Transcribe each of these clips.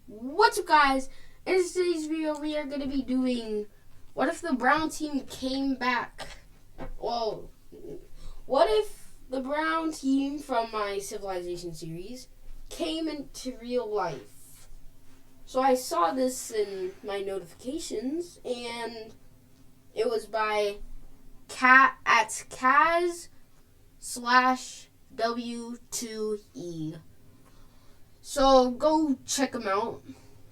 What's up, guys? In today's video, we are going to be doing what if the brown team came back? Well, what if the brown team from my Civilization series came into real life? So I saw this in my notifications, and it was by Kaz/W2E. So go check him out.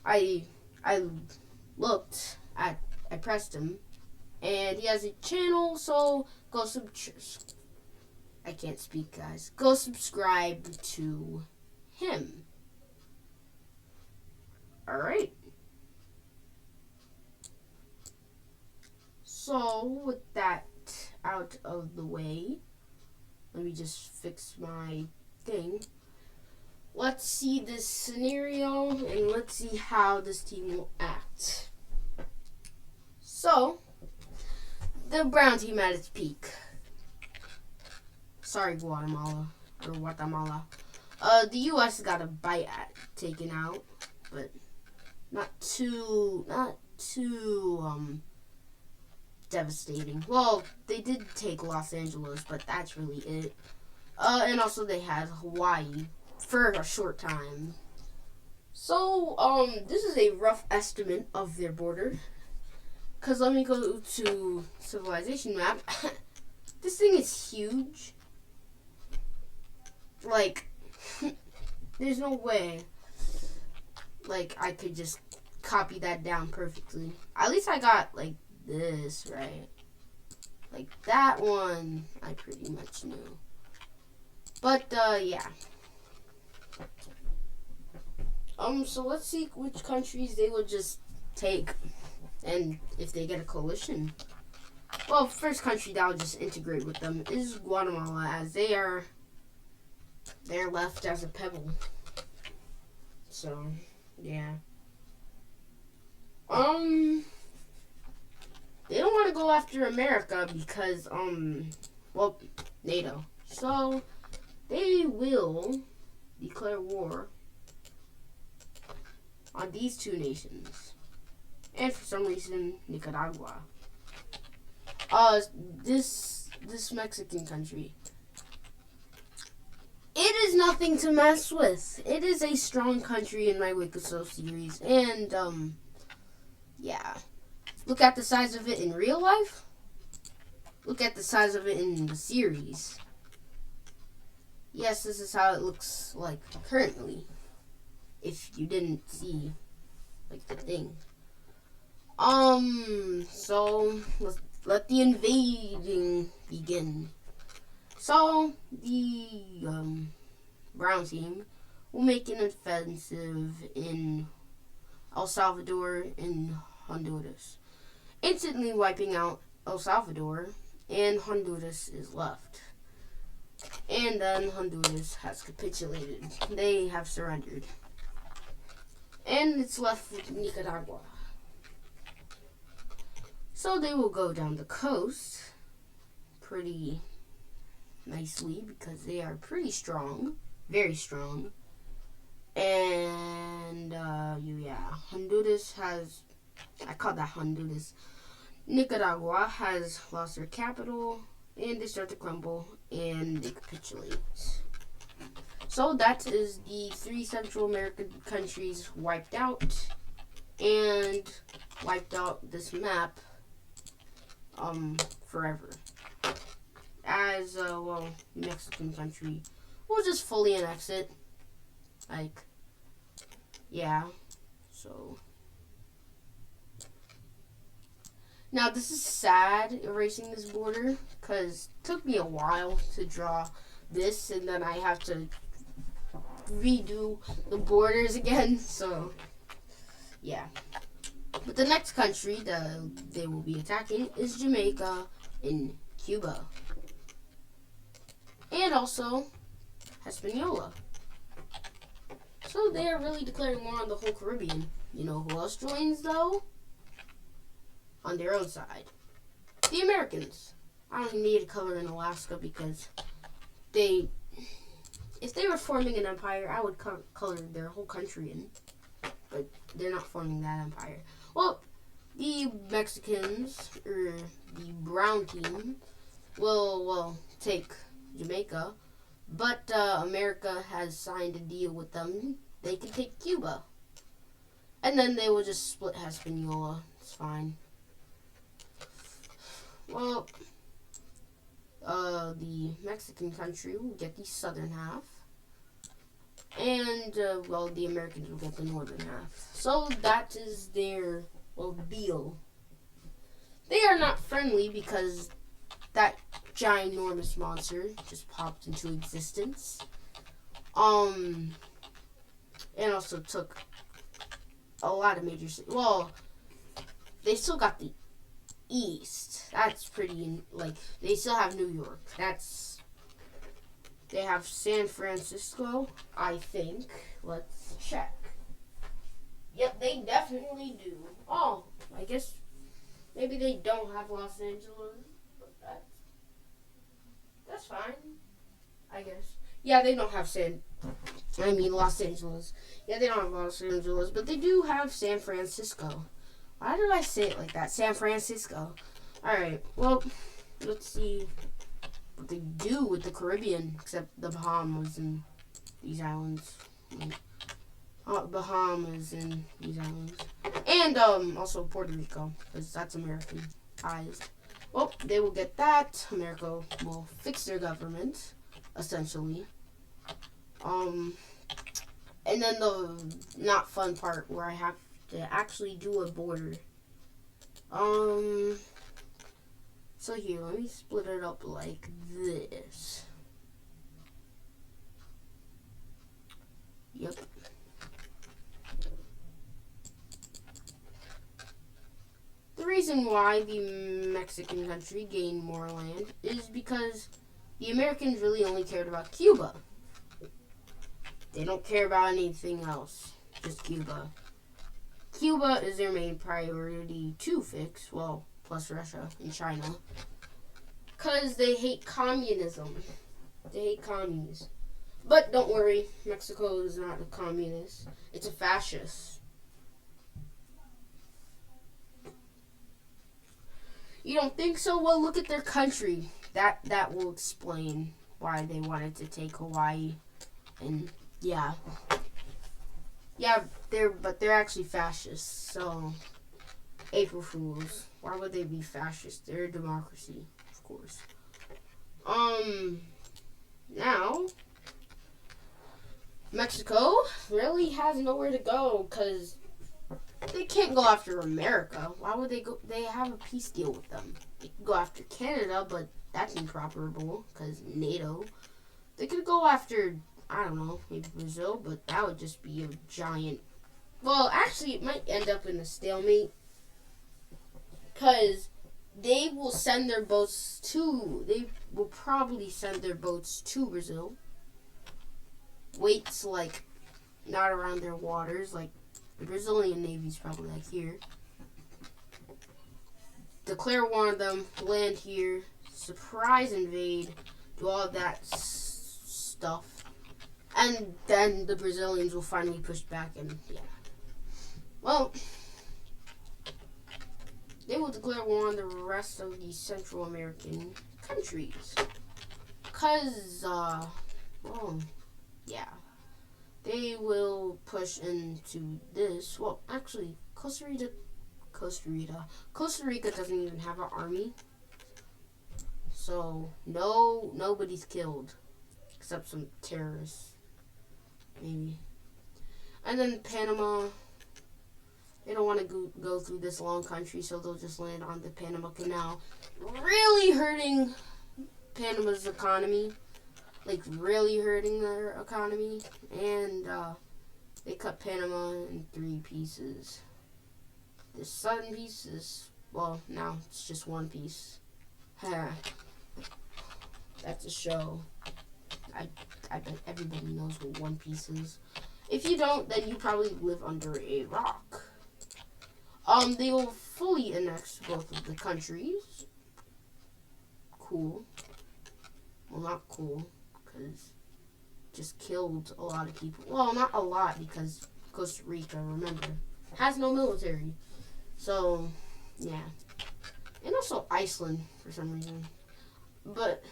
I looked at, I pressed him, and he has a channel, so I can't speak, guys. Go subscribe to him. Alright. So, with that out of the way, let me just fix my thing. Let's see this scenario, and let's see how this team will act. So, the brown team at its peak. Sorry, Guatemala. The U.S. got a bite taken out, but not too devastating. Well, they did take Los Angeles, but that's really it. And also they had Hawaii for a short time. So, this is a rough estimate of their border. Cause let me go to Civilization map. This thing is huge. Like, there's no way, like, I could just copy that down perfectly. At least I got, like, this, right? Like, that one, I pretty much knew. But, yeah. So let's see which countries they will just take, and if they get a coalition. Well, first country that will just integrate with them is Guatemala, as they're left as a pebble. So, yeah. They don't want to go after America because, well, NATO. So, they will declare war on these two nations. And for some reason, Nicaragua. This Mexican country. It is nothing to mess with. It is a strong country in my wicso series. And, yeah. Look at the size of it in real life. Look at the size of it in the series. Yes, this is how it looks like currently. If you didn't see, like, the thing. So, let the invading begin. So, the, brown team will make an offensive in El Salvador and Honduras, instantly wiping out El Salvador, and Honduras is left. And then Honduras has capitulated. They have surrendered. And it's left with Nicaragua. So they will go down the coast pretty nicely because they are pretty strong, very strong. And, yeah, Honduras has, I call that Honduras. Nicaragua has lost their capital, and they start to crumble, and they capitulate. So that is the 3 Central American countries wiped out, and wiped out this map, forever. As, well, Mexican country will just fully annex it. Like, yeah, so. Now, this is sad, erasing this border, because it took me a while to draw this, and then I have to redo the borders again, so, yeah. But the next country that they will be attacking is Jamaica and Cuba. And also Hispaniola. So they are really declaring war on the whole Caribbean. You know who else joins, though? On their own side. The Americans. I don't need a color in Alaska because if they were forming an empire, I would color their whole country in. but they're not forming that empire. Well, the Mexicans, or the brown team, will take Jamaica, but America has signed a deal with them. They can take Cuba. And then they will just split Hispaniola. It's fine. Well, the Mexican country will get the southern half. And, the Americans will get the northern half. So that is their, deal. They are not friendly because that ginormous monster just popped into existence. And also took a lot of major cities. Well, they still got the East. That's pretty, they still have New York. They have San Francisco, I think. Let's check. Yep, they definitely do. Oh, I guess maybe they don't have Los Angeles, but that's fine, I guess. Yeah, they don't have Los Angeles. Yeah, they don't have Los Angeles, but they do have San Francisco. Why did I say it like that? San Francisco. Alright, well, let's see what they do with the Caribbean, except the Bahamas and these islands. Bahamas and these islands. And also Puerto Rico, because that's Americanized. Well, they will get that. America will fix their government, essentially. And then the not fun part where I have to actually do a border. So here, let me split it up like this. Yep. The reason why the Mexican country gained more land is because the Americans really only cared about Cuba. They don't care about anything else, just Cuba. Cuba is their main priority to fix, plus Russia and China, because they hate communism. They hate communists. But don't worry, Mexico is not a communist. It's a fascist. You don't think so? Well, look at their country. That will explain why they wanted to take Hawaii. And yeah, they're actually fascists. So April Fools. Why would they be fascist? They're a democracy, of course. Now Mexico really has nowhere to go because they can't go after America. Why would they go? They have a peace deal with them. They can go after Canada, but that's improbable because NATO. They could go after, I don't know, maybe Brazil, but that would just be a giant. Well, actually, it might end up in a stalemate because they will send their boats to. They will probably send their boats to Brazil. Waits not around their waters, the Brazilian Navy's probably here. Declare war on them, land here, surprise invade, do all of that stuff. And then the Brazilians will finally push back and, yeah. Well, they will declare war on the rest of the Central American countries. Because, yeah. They will push into this. Well, actually, Costa Rica doesn't even have an army. So, nobody's killed. Except some terrorists. Maybe. And then Panama. They don't want to go through this long country, so they'll just land on the Panama Canal. Really hurting Panama's economy. Really hurting their economy. And they cut Panama in 3 pieces. The southern piece is, now it's just 1 piece. That's a show. I bet everybody knows what 1 piece is. If you don't, then you probably live under a rock. They will fully annex both of the countries. Cool. Well, not cool. Because just killed a lot of people. Well, not a lot because Costa Rica, remember, has no military. So, yeah. And also Iceland, for some reason. But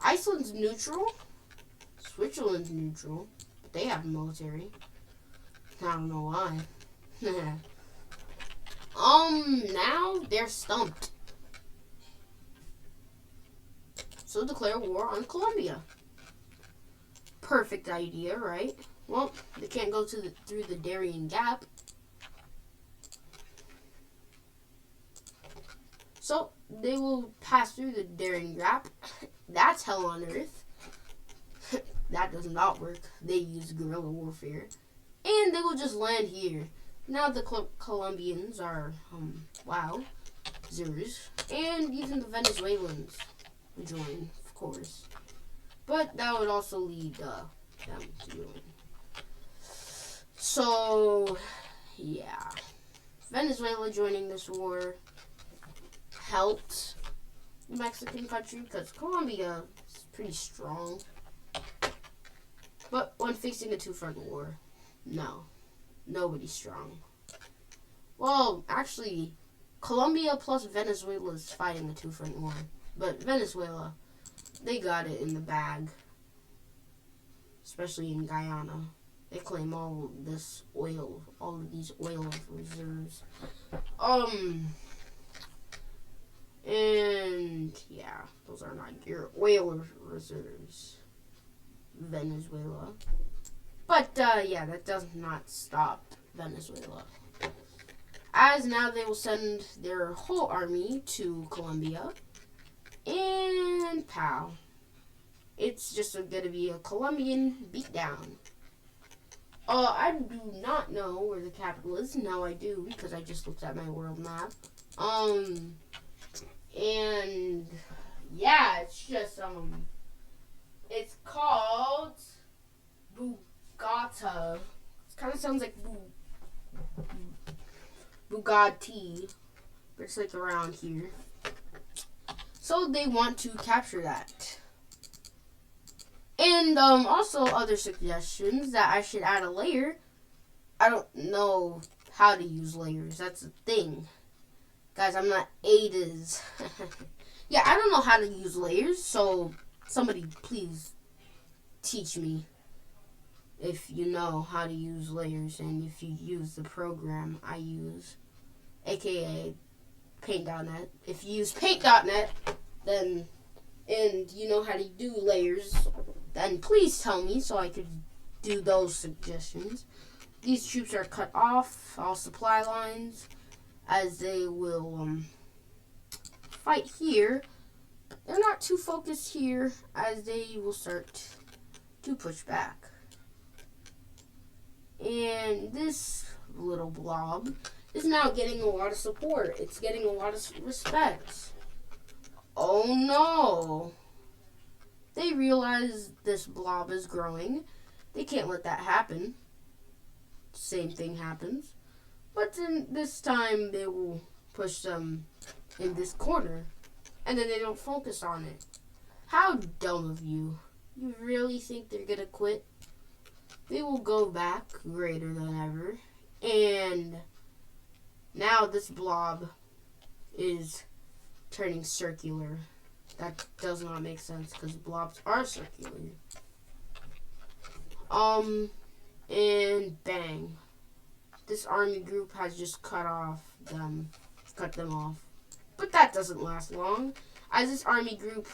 Iceland's neutral. Switzerland's neutral. But they have a military. I don't know why. Now they're stumped. So declare war on Colombia. Perfect idea, right? Well, they can't go through the Darien Gap. So they will pass through the Darien Gap. That's hell on earth. That does not work. They use guerrilla warfare. And they will just land here. Now the Colombians are, wowzers. And even the Venezuelans will join, of course. But that would also lead them to join. So, yeah. Venezuela joining this war helped the Mexican country because Colombia is pretty strong. But when facing a two-front war, no. Nobody's strong. Well, actually, Colombia plus Venezuela is fighting a two-front war. But Venezuela, they got it in the bag. Especially in Guyana. They claim all of this oil, all of these oil reserves. And yeah, those are not your oil reserves, Venezuela. But yeah, that does not stop Venezuela. As now they will send their whole army to Colombia. And pow. It's just going to be a Colombian beatdown. I do not know where the capital is. Now I do, because I just looked at my world map. And yeah, it's just it's called Bogota. It kind of sounds like Bugatti, but it's like around here. So they want to capture that. And also other suggestions that I should add a layer. I don't know how to use layers. That's the thing. Guys, I'm not ADAs. Yeah, I don't know how to use layers, so somebody please teach me if you know how to use layers and if you use the program I use, aka Paint.net. If you use Paint.net, then, and you know how to do layers, then please tell me so I could do those suggestions. These troops are cut off, all supply lines, as they will fight here. They're not too focused here, as they will start to push back. And this little blob is now getting a lot of support. It's getting a lot of respect. Oh no! They realize this blob is growing. They can't let that happen. Same thing happens. But then this time they will push them in this corner. And then they don't focus on it. How dumb of you. You really think they're gonna quit? They will go back greater than ever. And now this blob is turning circular. That does not make sense because blobs are circular. And bang. This army group has just cut them off. But that doesn't last long, as this army group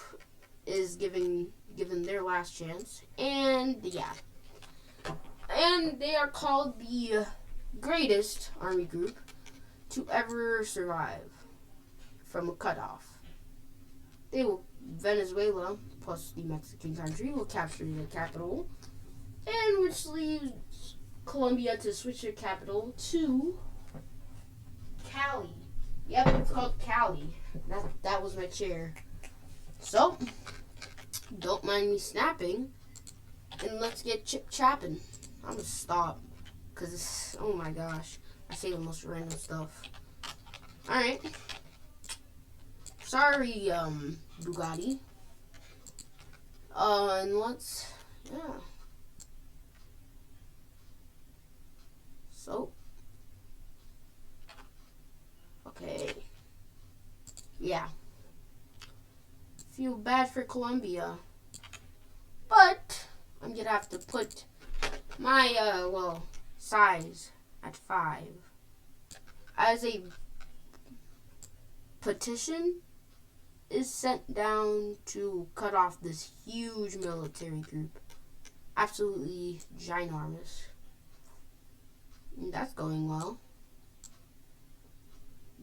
is given their last chance. And yeah. And they are called the greatest army group to ever survive from a cutoff. Venezuela plus the Mexican country will capture the capital, and which leaves Colombia to switch their capital to Cali. Yep, it's called Cali. That was my chair. So, don't mind me snapping, and let's get chip-chapping. I'm gonna stop, because it's, oh my gosh, I say the most random stuff. Alright. Sorry, Bugatti. And let's, yeah. So, okay. Yeah. Feel bad for Colombia. But I'm gonna have to put my, size at 5. As a petition is sent down to cut off this huge military group. Absolutely ginormous. And that's going well.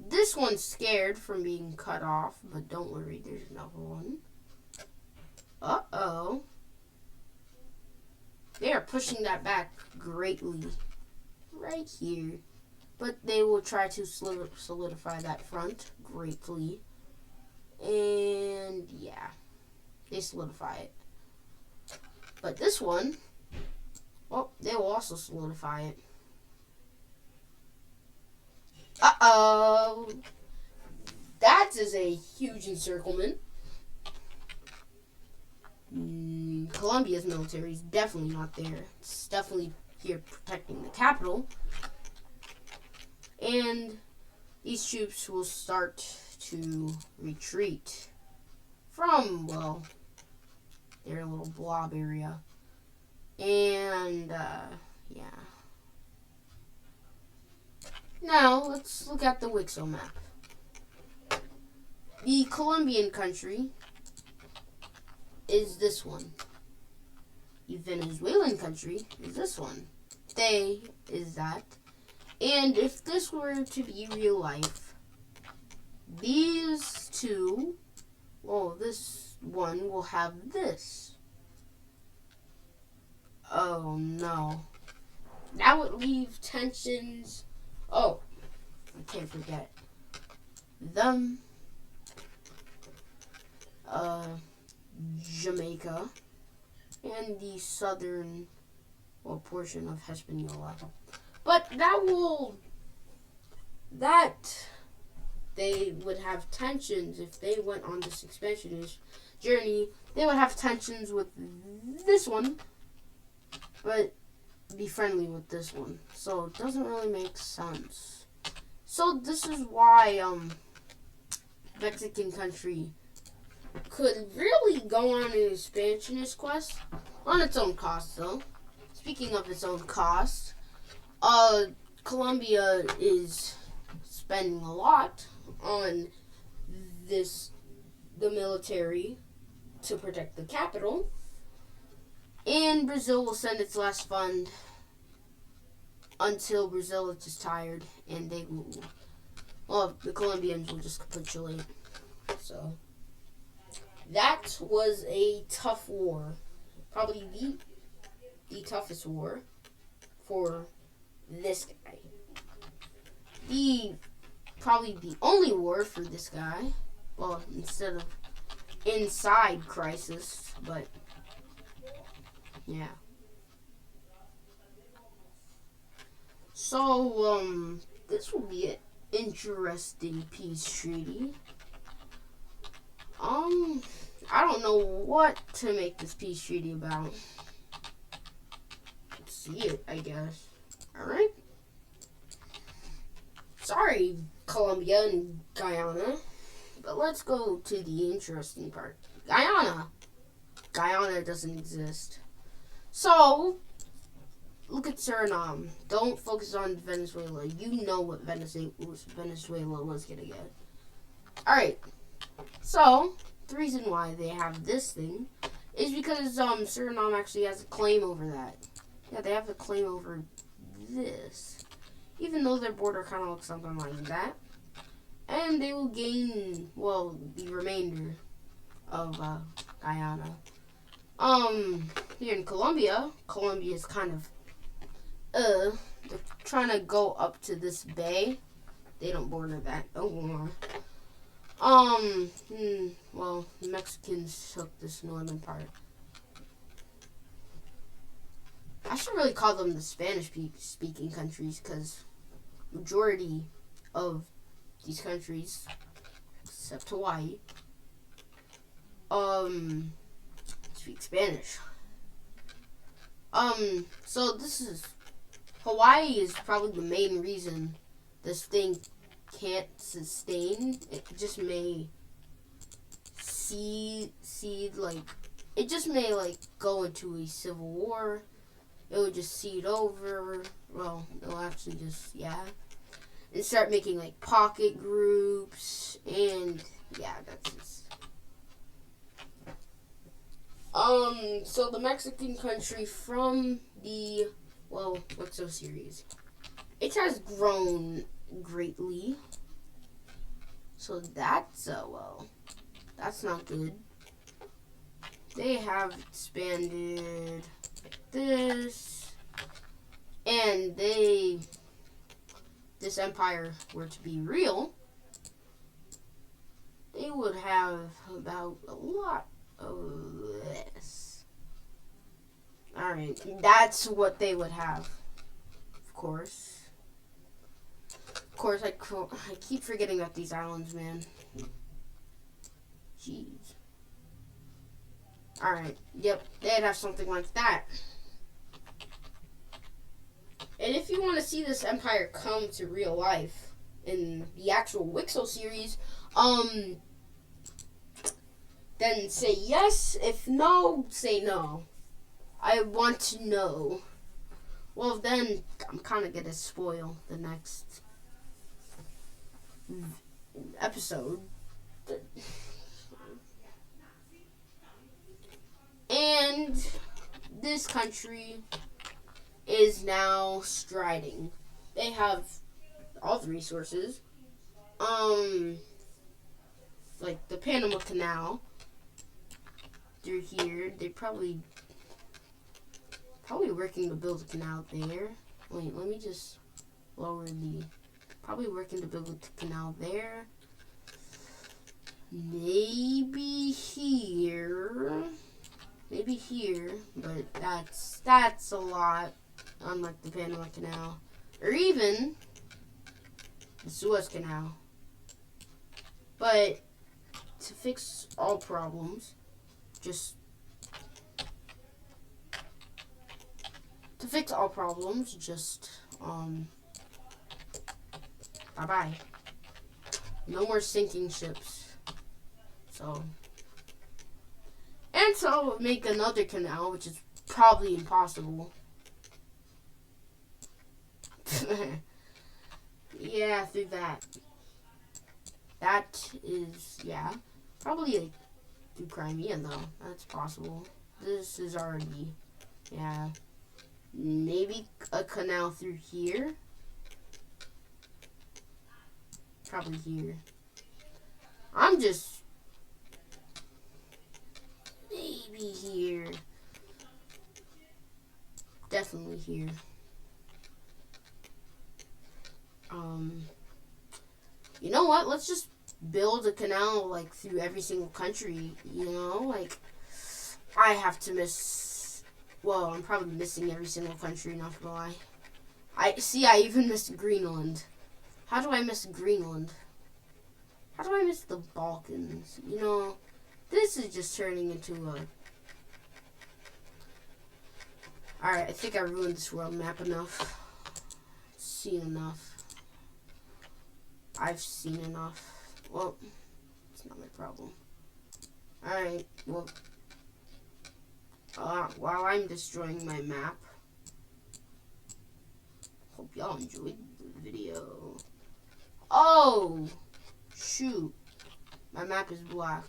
This one's scared from being cut off, but don't worry, there's another one. Uh-oh. They are pushing that back greatly. Right here. But they will try to solidify that front gratefully. And yeah, they solidify it. But this one, well, they will also solidify it. Uh-oh. That is a huge encirclement. Colombia's military is definitely not there. It's definitely here protecting the capital. And these troops will start to retreat from, well, their little blob area. And, yeah. Now, let's look at the wicso map. The Colombian country is this one. The Venezuelan country is this one. They is that. And if this were to be real life, these two, well, this one will have this. Oh no. That would leave tensions. Oh, I can't forget. Them, Jamaica, and the southern, well, portion of Hispaniola. But they would have tensions if they went on this expansionist journey. They would have tensions with this one, but be friendly with this one. So it doesn't really make sense. So this is why Mexican country could really go on an expansionist quest on its own cost, though. Speaking of its own cost, Colombia is spending a lot on the military to protect the capital, and Brazil will send its last fund until Brazil is just tired, and they will, well, the Colombians will just capitulate. So that was a tough war, probably the toughest war for this guy. Probably the only war for this guy. Well, instead of inside crisis, but yeah. So, this will be an interesting peace treaty. I don't know what to make this peace treaty about. Let's see it, I guess. Alright. Sorry, Colombia and Guyana. But let's go to the interesting part. Guyana. Guyana doesn't exist. So, look at Suriname. Don't focus on Venezuela. You know what Venezuela was going to get. Alright. So, the reason why they have this thing is because Suriname actually has a claim over that. Yeah, they have a claim over this. Even though their border kind of looks something like that. And they will gain, well, the remainder of Guyana. Here in Colombia is kind of, they're trying to go up to this bay. They don't border that. Oh, well, the Mexicans took this northern part. I should really call them the Spanish-speaking countries, because majority of these countries, except Hawaii, speak Spanish. So this is Hawaii is probably the main reason this thing can't sustain. It just may seed like it just may like go into a civil war. It would just seed over. Well, it'll actually just and start making like pocket groups and that's just. So the Mexican country from the wicso series, it has grown greatly. So that's that's not good. They have expanded like this, and this empire were to be real, they would have about a lot of this. Alright, that's what they would have. Of course. I keep forgetting about these islands, man. Jeez. Alright, yep, they'd have something like that. And if you want to see this empire come to real life in the actual wicso series, then say yes. If no, say no. I want to know. Well, then I'm kind of going to spoil the next episode. And this country is now striding. They have all the resources. Like the Panama Canal through here. They probably working to build a canal there. Wait, let me just lower the. Probably working to build a canal there. Maybe here. But that's a lot. Unlike the Panama Canal, or even the Suez Canal. But to fix all problems, just bye-bye. No more sinking ships. So make another canal, which is probably impossible. Yeah, through that. That is, probably like through Crimea, though. That's possible. This is already, maybe a canal through here. Probably here. I'm just, maybe here. Definitely here. You know what? Let's just build a canal like through every single country. You know, like I have to miss. Well, I'm probably missing every single country. Not gonna lie. I even missed Greenland. How do I miss Greenland? How do I miss the Balkans? You know, this is just turning into a. Alright, I think I ruined this world map enough. Seen enough. I've seen enough. Well, it's not my problem. Alright, well, while I'm destroying my map, hope y'all enjoyed the video. Oh, shoot. My map is black.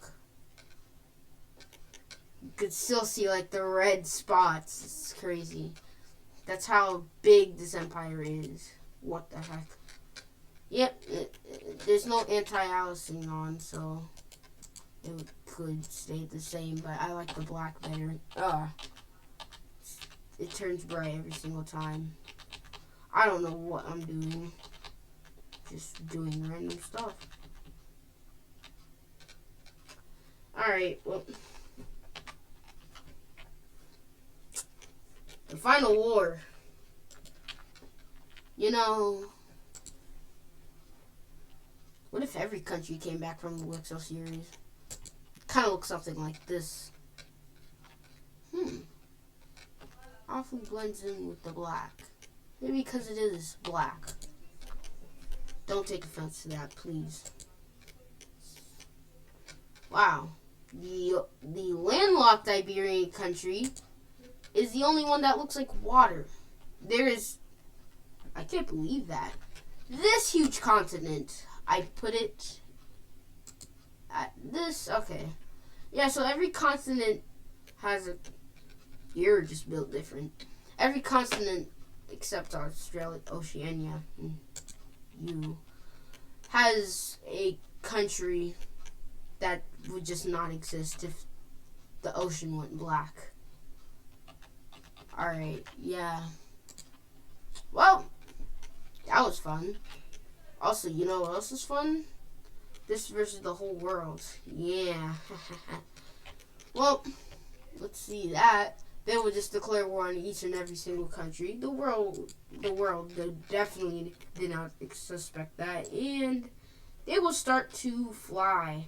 You could still see, like, the red spots. It's crazy. That's how big this empire is. What the heck? Yep, there's no anti-aliasing on, so it could stay the same, but I like the black better. It turns bright every single time. I don't know what I'm doing. Just doing random stuff. Alright, well. The final war. You know, what if every country came back from the wicso series? Kind of looks something like this. Awfully blends in with the black. Maybe because it is black. Don't take offense to that, please. Wow. The landlocked Iberian country is the only one that looks like water. There is... I can't believe that. This huge continent, I put it at this... Okay. Yeah, so every continent has a... You're just built different. Every continent except Australia, Oceania, you, has a country that would just not exist if the ocean went black. Alright, yeah. Well, that was fun. Also, you know what else is fun? This versus the whole world. Yeah. Well, let's see that. They will just declare war on each and every single country. The world, they definitely did not suspect that. And they will start to fly.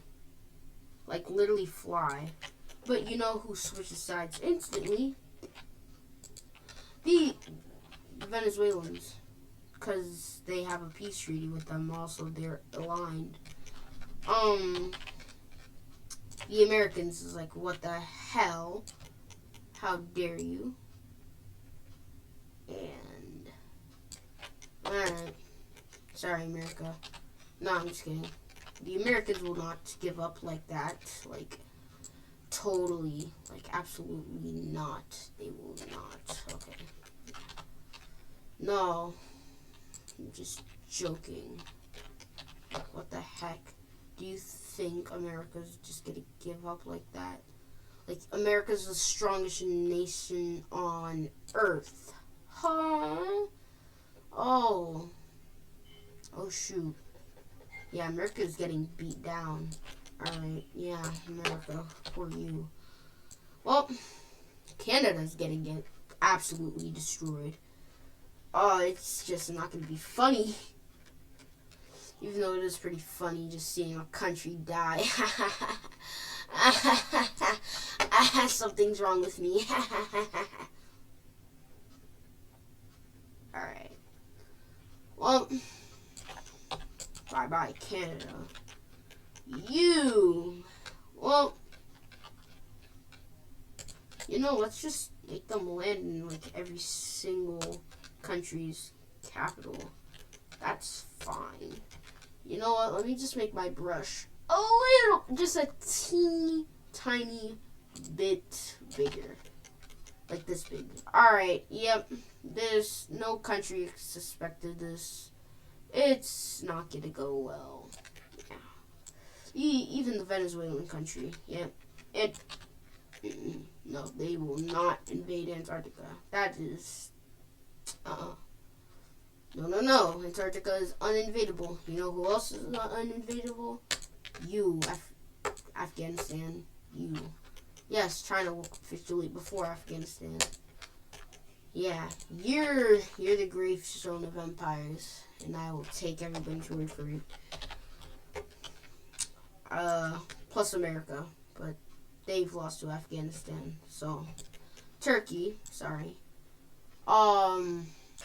Like, literally fly. But you know who switches sides instantly? The Venezuelans. Because they have a peace treaty with them. Also, they're aligned. The Americans is like, what the hell? How dare you? And... Alright. Sorry, America. No, I'm just kidding. The Americans will not give up like that. Like, totally. Like, absolutely not. They will not. Okay. No. I'm just joking. What the heck? Do you think America's just gonna give up like that? Like, America's the strongest nation on Earth. Huh? Oh. Oh, shoot. Yeah, America's getting beat down. Alright, yeah, America, for you. Well, Canada's getting absolutely destroyed. Oh, it's just not going to be funny. Even though it is pretty funny just seeing a country die. Something's wrong with me. Alright. Well, bye-bye, Canada. Well, you know, let's just make them land in, like, every single country's capital. That's fine. You know what? Let me just make my brush a little, just a teeny tiny bit bigger. Like this big. Alright, yep. There's no country suspected this. It's not gonna go well. Yeah. Even the Venezuelan country. Yep. No, they will not invade Antarctica. That is... No. Antarctica is uninvadable. You know who else is uninvadable? You. Afghanistan. You. Yes, China will officially before Afghanistan. Yeah. You're the gravestone of empires. And I will take everybody's word for it. Plus America. But they've lost to Afghanistan. So, Turkey. Sorry.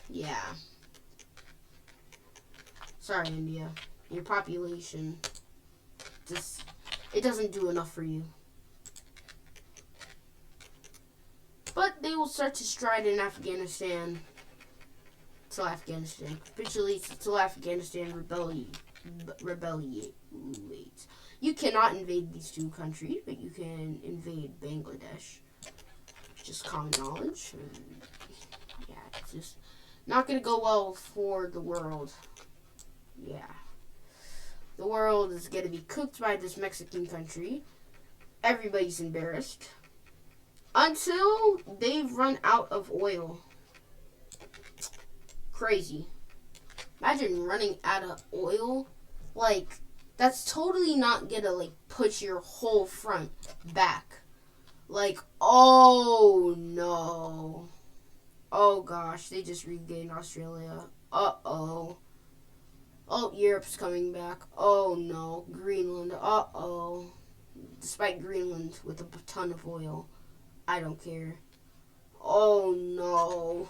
Yeah. Sorry, India. Your population just, it doesn't do enough for you. But they will start to stride in Afghanistan till Afghanistan capitulates, till Afghanistan rebelliates. You cannot invade these two countries, but you can invade Bangladesh. Just common knowledge. Yeah, it's just not going to go well for the world. Yeah. The world is going to be cooked by this Mexican country. Everybody's embarrassed. Until they've run out of oil. Crazy. Imagine running out of oil. Like, that's totally not going to, like, put your whole front back. Like, oh, no. Oh, gosh. They just regained Australia. Uh-oh. Oh, Europe's coming back. Oh, no. Greenland. Uh-oh. Despite Greenland with a ton of oil, I don't care. Oh, no.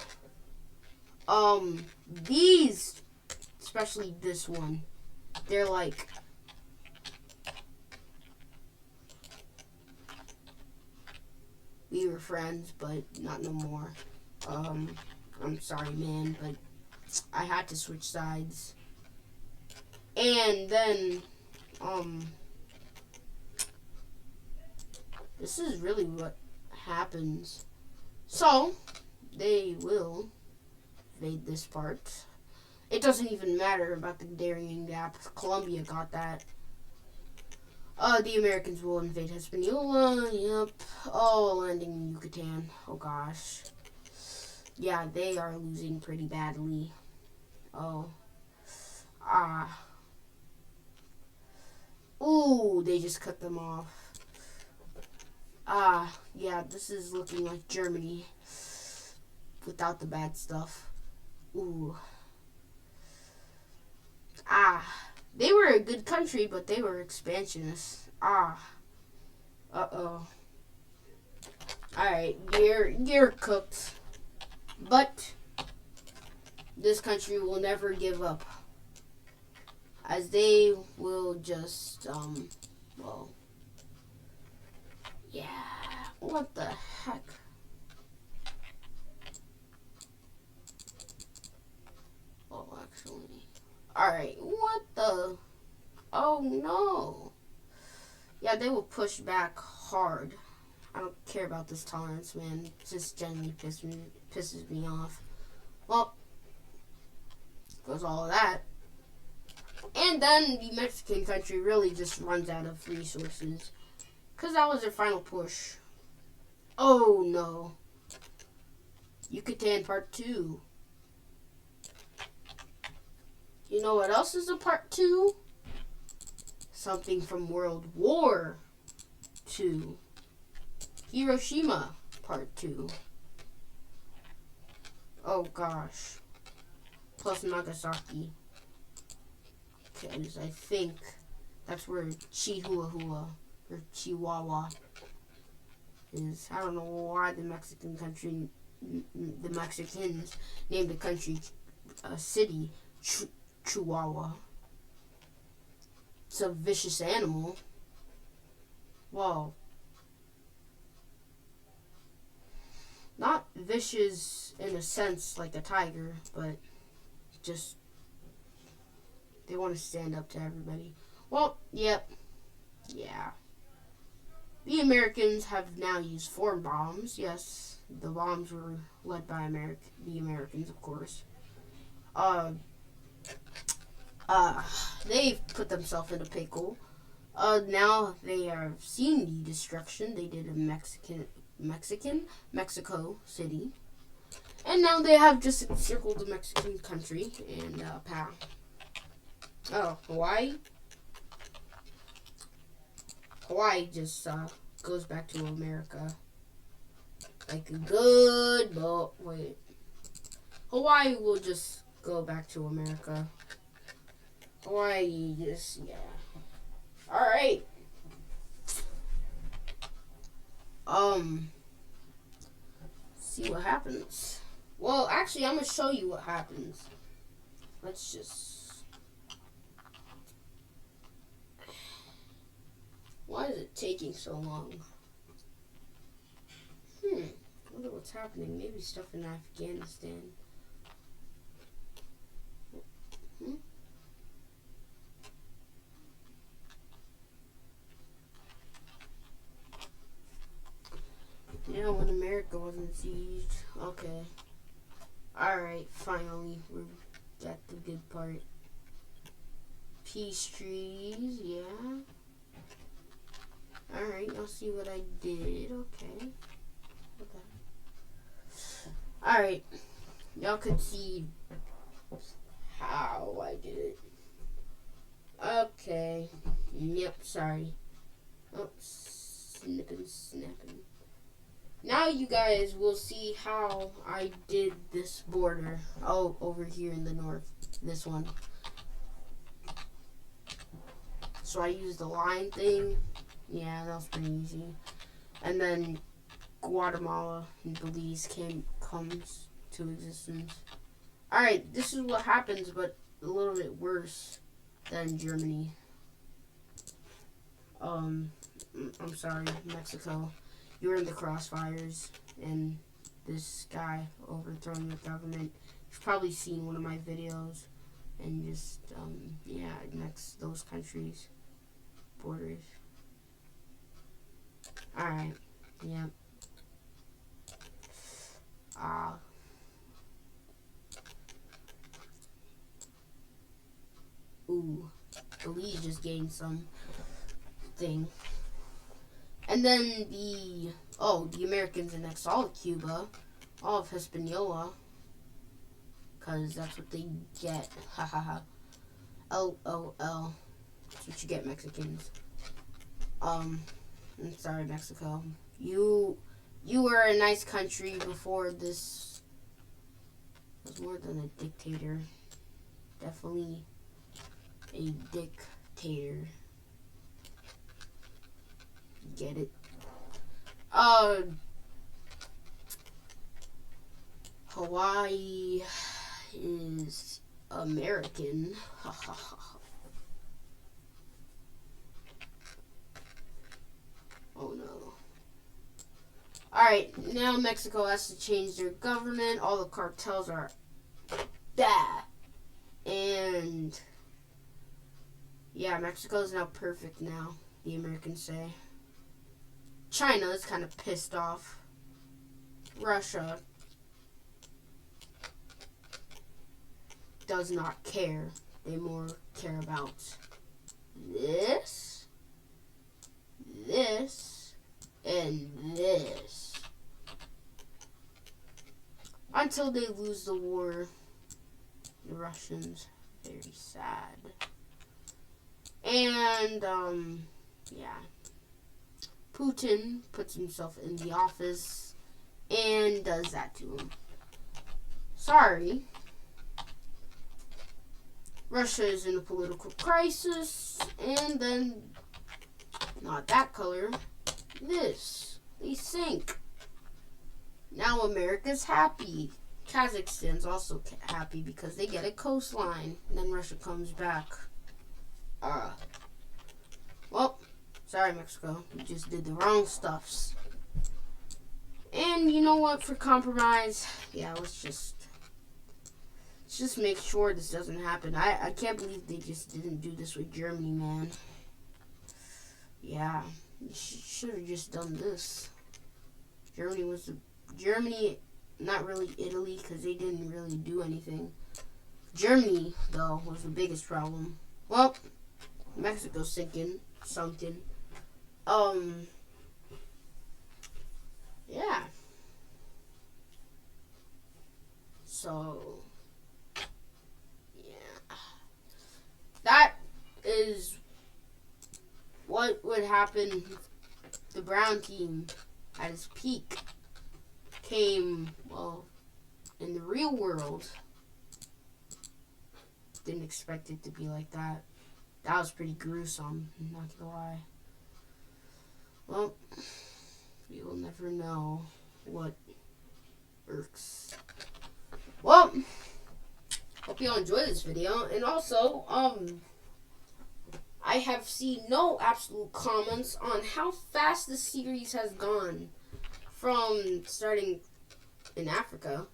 These, especially this one, they're like, we were friends, but not no more. I'm sorry, man, but I had to switch sides. And then, this is really what happens. So, they will invade this part. It doesn't even matter about the Darien Gap. Colombia got that. The Americans will invade Hispaniola. Yep. Oh, landing in Yucatan. Oh, gosh. Yeah, they are losing pretty badly. Oh. Ah. Ooh, they just cut them off. Ah, yeah, this is looking like Germany without the bad stuff. Ooh. Ah. They were a good country, but they were expansionists. Ah. Uh-oh. Alright, you're cooked. But this country will never give up. As they will just, well, yeah. What the heck? Oh, actually. Alright, what the? Oh, no. Yeah, they will push back hard. I don't care about this tolerance, man. It just generally pisses me off. Well, goes all of that. And then the Mexican country really just runs out of resources. Because that was their final push. Oh, no. Yucatan Part 2. You know what else is a Part 2? Something from World War II. Hiroshima Part 2. Oh, gosh. Plus Nagasaki. Because I think that's where Chihuahua or Chihuahua is. I don't know why the Mexicans named the country a city Chihuahua. It's a vicious animal. Well, not vicious in a sense like a tiger, but just they want to stand up to everybody. Well, yep. Yeah. The Americans have now used 4 bombs. Yes, the bombs were led by the Americans, of course. They've put themselves in a pickle. Now they are seeing the destruction they did in Mexico City. And now they have just encircled the Mexican country and, pow. Oh, Hawaii? Hawaii just, goes back to America. Like a good, but wait. Hawaii will just go back to America. Hawaii just, yeah. Alright. See what happens. Well, actually, I'm going to show you what happens. Let's just... Why is it taking so long? I wonder what's happening. Maybe stuff in Afghanistan. Yeah, when America wasn't sieged. Okay. Alright, finally. We're at the good part. Peace trees, yeah. Alright, I'll see what I did. Okay. Alright. Y'all could see how I did it. Okay. Yep, sorry. Oh, snapping. Now you guys will see how I did this border. Oh, over here in the north. This one. So I used the line thing. Yeah, that was pretty easy. And then Guatemala and Belize comes to existence. Alright, this is what happens, but a little bit worse than Germany. I'm sorry, Mexico. You're in the crossfires, and this guy overthrowing the government. You've probably seen one of my videos, and just, yeah, next those countries, borders. Alright, yeah. Ooh, Belize just gained some thing. And then the Americans annexed all of Cuba, all of Hispaniola, because that's what they get. Ha ha ha. LOL. That's what you get, Mexicans. I'm sorry, Mexico. You were a nice country before this was more than a dictator. Definitely a dictator. Get it? Hawaii is American. Oh no. Alright, now Mexico has to change their government. All the cartels are bad. And yeah, Mexico is now perfect now, the Americans say. China is kind of pissed off. Russia does not care. They more care about this, and this. Until they lose the war. The Russians, very sad. And, yeah. Putin puts himself in the office and does that to him. Sorry. Russia is in a political crisis, and then, not that color, this. They sink. Now America's happy. Kazakhstan's also happy because they get a coastline. And then Russia comes back. Well, sorry, Mexico. You just did the wrong stuffs. And you know what? For compromise, yeah, let's just make sure this doesn't happen. I can't believe they just didn't do this with Germany, man. Yeah, you should have just done this. Germany, not really Italy, because they didn't really do anything. Germany, though, was the biggest problem. Well, Mexico's sunken. Yeah. So, yeah. That is what would happen. The brown team at its peak came, well, in the real world. Didn't expect it to be like that. That was pretty gruesome, I'm not gonna lie. Well, we will never know what works. Well, hope you all enjoyed this video. And also, I have seen no absolute comments on how fast the series has gone. From starting in Africa,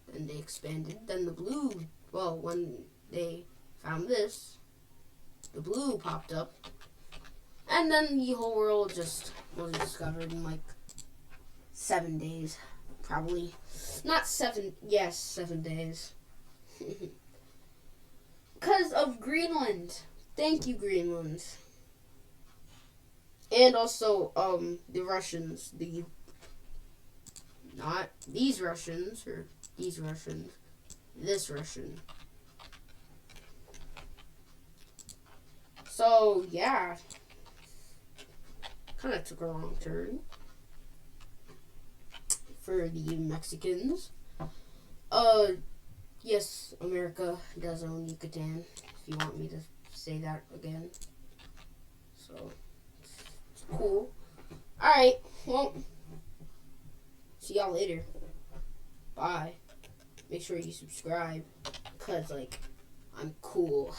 then they expanded, then the blue, well, when they found this, the blue popped up, and then the whole world just was discovered in like 7 days, probably. Not 7, yes, 7 days. Because of Greenland. Thank you, Greenland. And also, the Russians, not these Russians, or these Russians, this Russian. So, yeah. Kind of took a wrong turn for the Mexicans. Yes, America does own Yucatan, if you want me to say that again. So, it's cool. Alright, well, see y'all later. Bye. make sure you subscribe, because, like, I'm cool.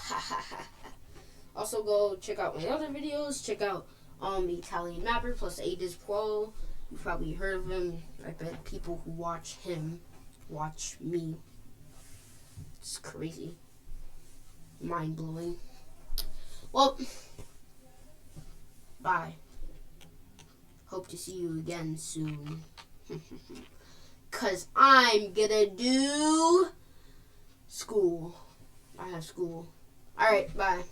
Also, go check out my other videos. Check out Italian Mapper plus Aegis Pro. You've probably heard of him. I bet people who watch him watch me. It's crazy. Mind-blowing. Well, bye. Hope to see you again soon. Because I'm gonna do school. I have school. Alright, bye.